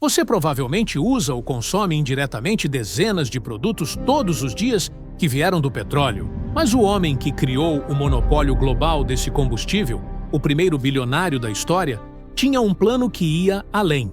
Você provavelmente usa ou consome indiretamente dezenas de produtos todos os dias que vieram do petróleo. Mas o homem que criou o monopólio global desse combustível, o primeiro bilionário da história, tinha um plano que ia além.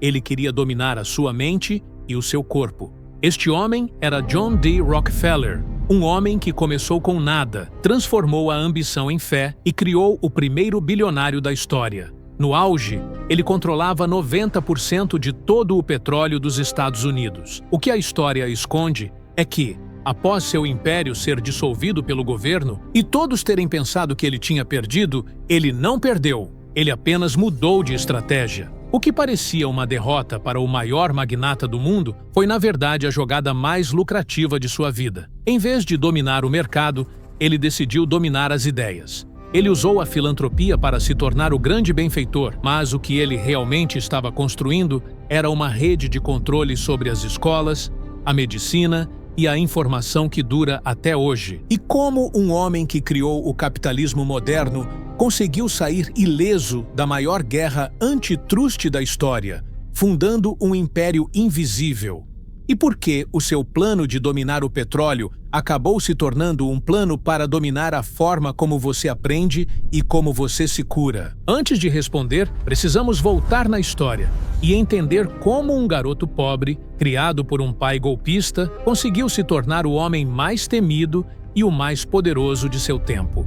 Ele queria dominar a sua mente e o seu corpo. Este homem era John D. Rockefeller, um homem que começou com nada, transformou a ambição em fé e criou o primeiro bilionário da história. No auge, ele controlava 90% de todo o petróleo dos Estados Unidos. O que a história esconde é que, após seu império ser dissolvido pelo governo e todos terem pensado que ele tinha perdido, ele não perdeu. Ele apenas mudou de estratégia. O que parecia uma derrota para o maior magnata do mundo foi, na verdade, a jogada mais lucrativa de sua vida. Em vez de dominar o mercado, ele decidiu dominar as ideias. Ele usou a filantropia para se tornar o grande benfeitor, mas o que ele realmente estava construindo era uma rede de controle sobre as escolas, a medicina e a informação que dura até hoje. E como um homem que criou o capitalismo moderno conseguiu sair ileso da maior guerra antitruste da história, fundando um império invisível? E por que o seu plano de dominar o petróleo acabou se tornando um plano para dominar a forma como você aprende e como você se cura? Antes de responder, precisamos voltar na história e entender como um garoto pobre, criado por um pai golpista, conseguiu se tornar o homem mais temido e o mais poderoso de seu tempo.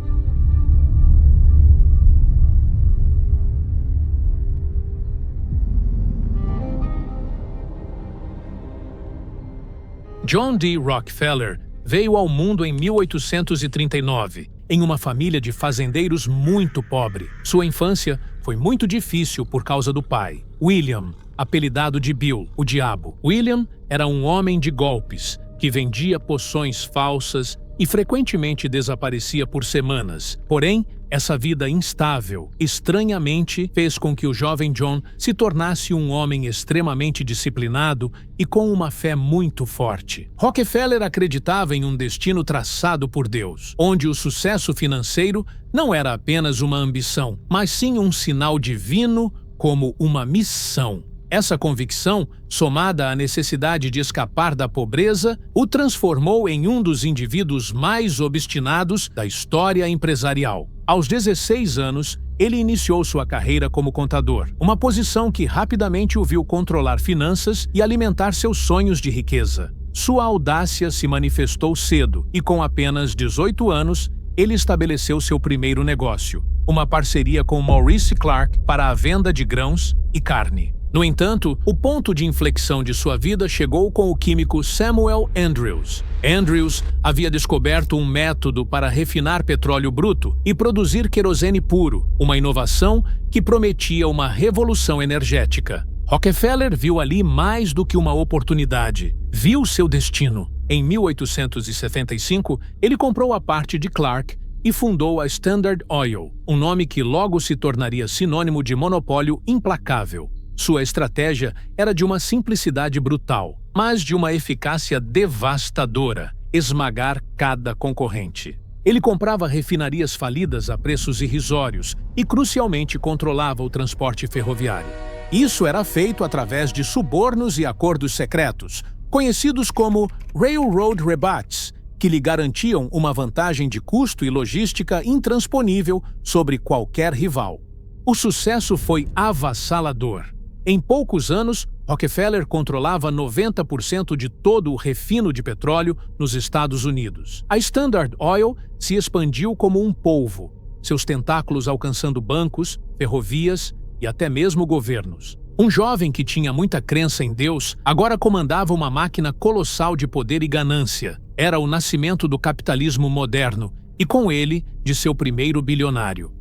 John D. Rockefeller veio ao mundo em 1839, em uma família de fazendeiros muito pobre. Sua infância foi muito difícil por causa do pai, William, apelidado de Bill, o Diabo. William era um homem de golpes, que vendia poções falsas e frequentemente desaparecia por semanas. Porém, essa vida instável, estranhamente, fez com que o jovem John se tornasse um homem extremamente disciplinado e com uma fé muito forte. Rockefeller acreditava em um destino traçado por Deus, onde o sucesso financeiro não era apenas uma ambição, mas sim um sinal divino como uma missão. Essa convicção, somada à necessidade de escapar da pobreza, o transformou em um dos indivíduos mais obstinados da história empresarial. Aos 16 anos, ele iniciou sua carreira como contador, uma posição que rapidamente o viu controlar finanças e alimentar seus sonhos de riqueza. Sua audácia se manifestou cedo e, com apenas 18 anos, ele estabeleceu seu primeiro negócio, uma parceria com Maurice Clark para a venda de grãos e carne. No entanto, o ponto de inflexão de sua vida chegou com o químico Samuel Andrews. Andrews havia descoberto um método para refinar petróleo bruto e produzir querosene puro, uma inovação que prometia uma revolução energética. Rockefeller viu ali mais do que uma oportunidade, viu seu destino. Em 1875, ele comprou a parte de Clark e fundou a Standard Oil, um nome que logo se tornaria sinônimo de monopólio implacável. Sua estratégia era de uma simplicidade brutal, mas de uma eficácia devastadora: esmagar cada concorrente. Ele comprava refinarias falidas a preços irrisórios e, crucialmente, controlava o transporte ferroviário. Isso era feito através de subornos e acordos secretos, conhecidos como Railroad Rebates, que lhe garantiam uma vantagem de custo e logística intransponível sobre qualquer rival. O sucesso foi avassalador. Em poucos anos, Rockefeller controlava 90% de todo o refino de petróleo nos Estados Unidos. A Standard Oil se expandiu como um polvo, seus tentáculos alcançando bancos, ferrovias e até mesmo governos. Um jovem que tinha muita crença em Deus agora comandava uma máquina colossal de poder e ganância. Era o nascimento do capitalismo moderno e, com ele, de seu primeiro bilionário.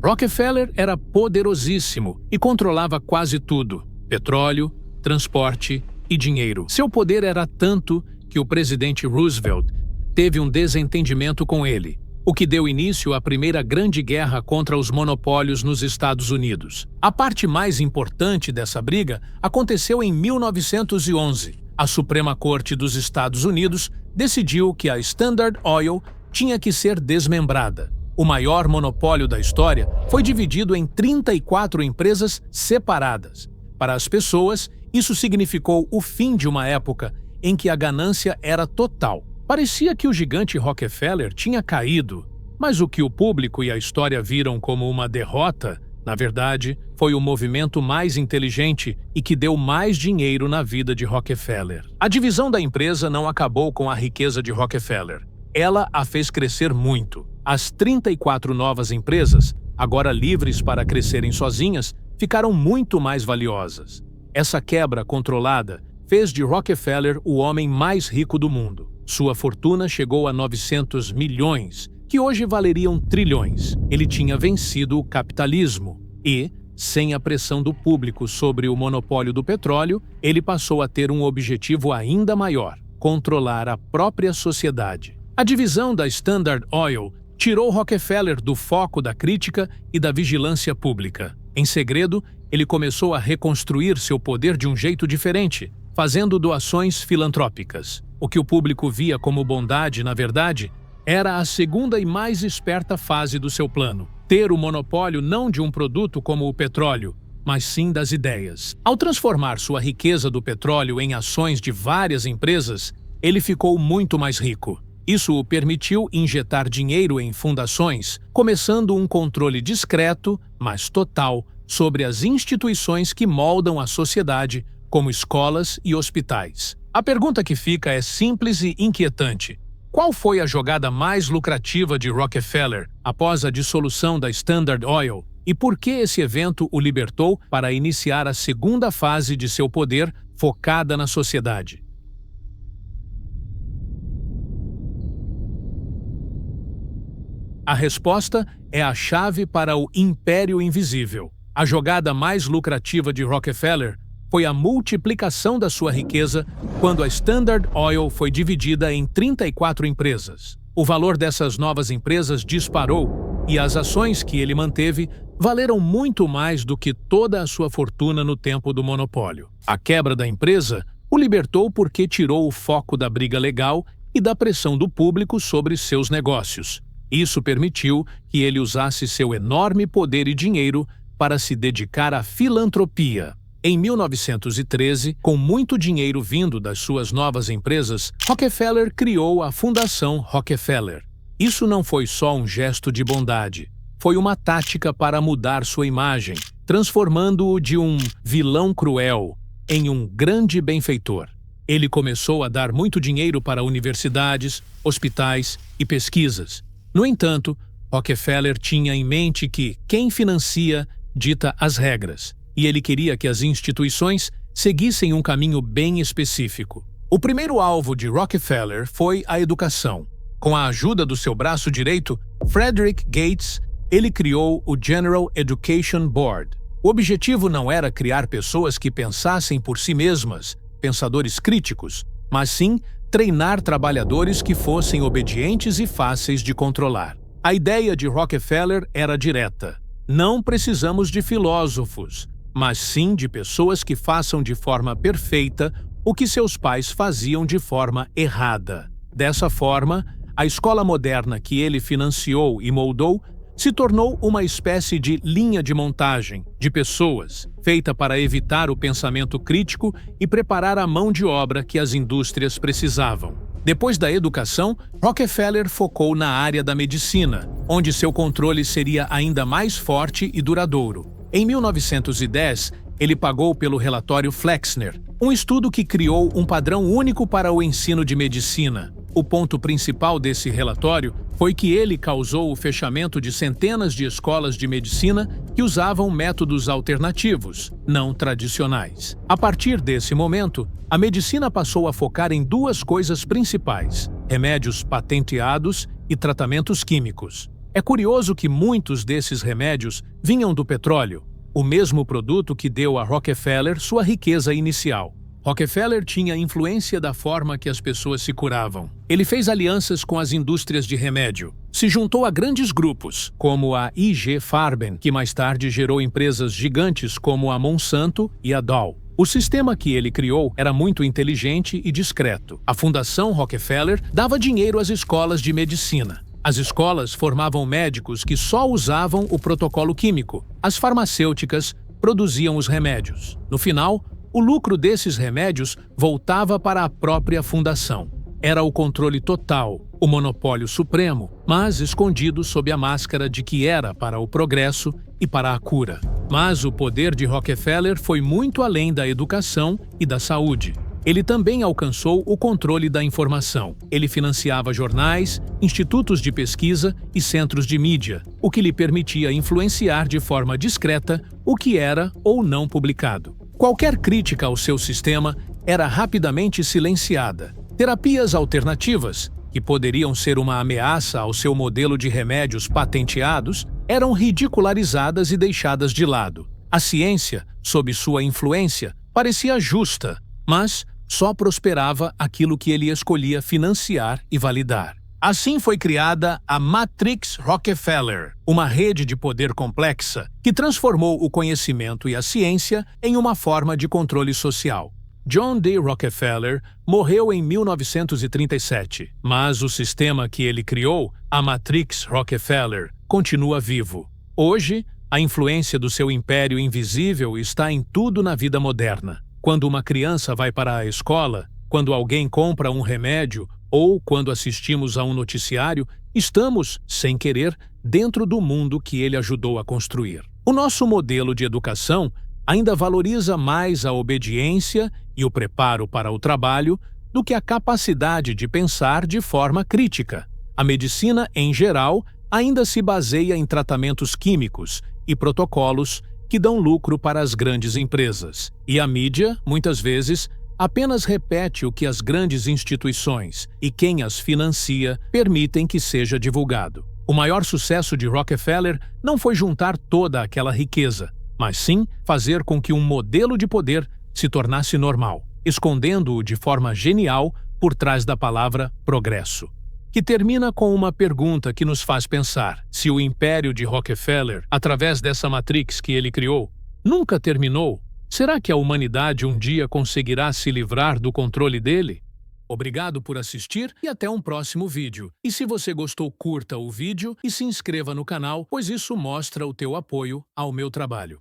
Rockefeller era poderosíssimo e controlava quase tudo: petróleo, transporte e dinheiro. Seu poder era tanto que o presidente Roosevelt teve um desentendimento com ele, o que deu início à primeira grande guerra contra os monopólios nos Estados Unidos. A parte mais importante dessa briga aconteceu em 1911. A Suprema Corte dos Estados Unidos decidiu que a Standard Oil tinha que ser desmembrada. O maior monopólio da história foi dividido em 34 empresas separadas. Para as pessoas, isso significou o fim de uma época em que a ganância era total. Parecia que o gigante Rockefeller tinha caído, mas o que o público e a história viram como uma derrota, na verdade, foi o movimento mais inteligente e que deu mais dinheiro na vida de Rockefeller. A divisão da empresa não acabou com a riqueza de Rockefeller. Ela a fez crescer muito. As 34 novas empresas, agora livres para crescerem sozinhas, ficaram muito mais valiosas. Essa quebra controlada fez de Rockefeller o homem mais rico do mundo. Sua fortuna chegou a 900 milhões, que hoje valeriam trilhões. Ele tinha vencido o capitalismo e, sem a pressão do público sobre o monopólio do petróleo, ele passou a ter um objetivo ainda maior: controlar a própria sociedade. A divisão da Standard Oil tirou Rockefeller do foco da crítica e da vigilância pública. Em segredo, ele começou a reconstruir seu poder de um jeito diferente, fazendo doações filantrópicas. O que o público via como bondade, na verdade, era a segunda e mais esperta fase do seu plano: ter o monopólio não de um produto como o petróleo, mas sim das ideias. Ao transformar sua riqueza do petróleo em ações de várias empresas, ele ficou muito mais rico. Isso o permitiu injetar dinheiro em fundações, começando um controle discreto, mas total, sobre as instituições que moldam a sociedade, como escolas e hospitais. A pergunta que fica é simples e inquietante: qual foi a jogada mais lucrativa de Rockefeller após a dissolução da Standard Oil e por que esse evento o libertou para iniciar a segunda fase de seu poder focada na sociedade? A resposta é a chave para o Império Invisível. A jogada mais lucrativa de Rockefeller foi a multiplicação da sua riqueza quando a Standard Oil foi dividida em 34 empresas. O valor dessas novas empresas disparou e as ações que ele manteve valeram muito mais do que toda a sua fortuna no tempo do monopólio. A quebra da empresa o libertou porque tirou o foco da briga legal e da pressão do público sobre seus negócios. Isso permitiu que ele usasse seu enorme poder e dinheiro para se dedicar à filantropia. Em 1913, com muito dinheiro vindo das suas novas empresas, Rockefeller criou a Fundação Rockefeller. Isso não foi só um gesto de bondade, foi uma tática para mudar sua imagem, transformando-o de um vilão cruel em um grande benfeitor. Ele começou a dar muito dinheiro para universidades, hospitais e pesquisas. No entanto, Rockefeller tinha em mente que quem financia dita as regras, e ele queria que as instituições seguissem um caminho bem específico. O primeiro alvo de Rockefeller foi a educação. Com a ajuda do seu braço direito, Frederick Gates, ele criou o General Education Board. O objetivo não era criar pessoas que pensassem por si mesmas, pensadores críticos, mas sim treinar trabalhadores que fossem obedientes e fáceis de controlar. A ideia de Rockefeller era direta: não precisamos de filósofos, mas sim de pessoas que façam de forma perfeita o que seus pais faziam de forma errada. Dessa forma, a escola moderna que ele financiou e moldou se tornou uma espécie de linha de montagem de pessoas, feita para evitar o pensamento crítico e preparar a mão de obra que as indústrias precisavam. Depois da educação, Rockefeller focou na área da medicina, onde seu controle seria ainda mais forte e duradouro. Em 1910, ele pagou pelo relatório Flexner, um estudo que criou um padrão único para o ensino de medicina. O ponto principal desse relatório foi que ele causou o fechamento de centenas de escolas de medicina que usavam métodos alternativos, não tradicionais. A partir desse momento, a medicina passou a focar em duas coisas principais: remédios patenteados e tratamentos químicos. É curioso que muitos desses remédios vinham do petróleo, o mesmo produto que deu a Rockefeller sua riqueza inicial. Rockefeller tinha influência da forma que as pessoas se curavam. Ele fez alianças com as indústrias de remédio. Se juntou a grandes grupos, como a IG Farben, que mais tarde gerou empresas gigantes como a Monsanto e a Dow. O sistema que ele criou era muito inteligente e discreto. A Fundação Rockefeller dava dinheiro às escolas de medicina. As escolas formavam médicos que só usavam o protocolo químico. As farmacêuticas produziam os remédios. No final, o lucro desses remédios voltava para a própria fundação. Era o controle total, o monopólio supremo, mas escondido sob a máscara de que era para o progresso e para a cura. Mas o poder de Rockefeller foi muito além da educação e da saúde. Ele também alcançou o controle da informação. Ele financiava jornais, institutos de pesquisa e centros de mídia, o que lhe permitia influenciar de forma discreta o que era ou não publicado. Qualquer crítica ao seu sistema era rapidamente silenciada. Terapias alternativas, que poderiam ser uma ameaça ao seu modelo de remédios patenteados, eram ridicularizadas e deixadas de lado. A ciência, sob sua influência, parecia justa, mas só prosperava aquilo que ele escolhia financiar e validar. Assim foi criada a Matrix Rockefeller, uma rede de poder complexa que transformou o conhecimento e a ciência em uma forma de controle social. John D. Rockefeller morreu em 1937, mas o sistema que ele criou, a Matrix Rockefeller, continua vivo. Hoje, a influência do seu império invisível está em tudo na vida moderna. Quando uma criança vai para a escola, quando alguém compra um remédio ou quando assistimos a um noticiário, estamos, sem querer, dentro do mundo que ele ajudou a construir. O nosso modelo de educação ainda valoriza mais a obediência e o preparo para o trabalho do que a capacidade de pensar de forma crítica. A medicina, em geral, ainda se baseia em tratamentos químicos e protocolos que dão lucro para as grandes empresas. E a mídia, muitas vezes, apenas repete o que as grandes instituições e quem as financia permitem que seja divulgado. O maior sucesso de Rockefeller não foi juntar toda aquela riqueza, mas sim fazer com que um modelo de poder se tornasse normal, escondendo-o de forma genial por trás da palavra progresso. Que termina com uma pergunta que nos faz pensar: se o império de Rockefeller, através dessa matrix que ele criou, nunca terminou, será que a humanidade um dia conseguirá se livrar do controle dele? Obrigado por assistir e até um próximo vídeo. E se você gostou, curta o vídeo e se inscreva no canal, pois isso mostra o teu apoio ao meu trabalho.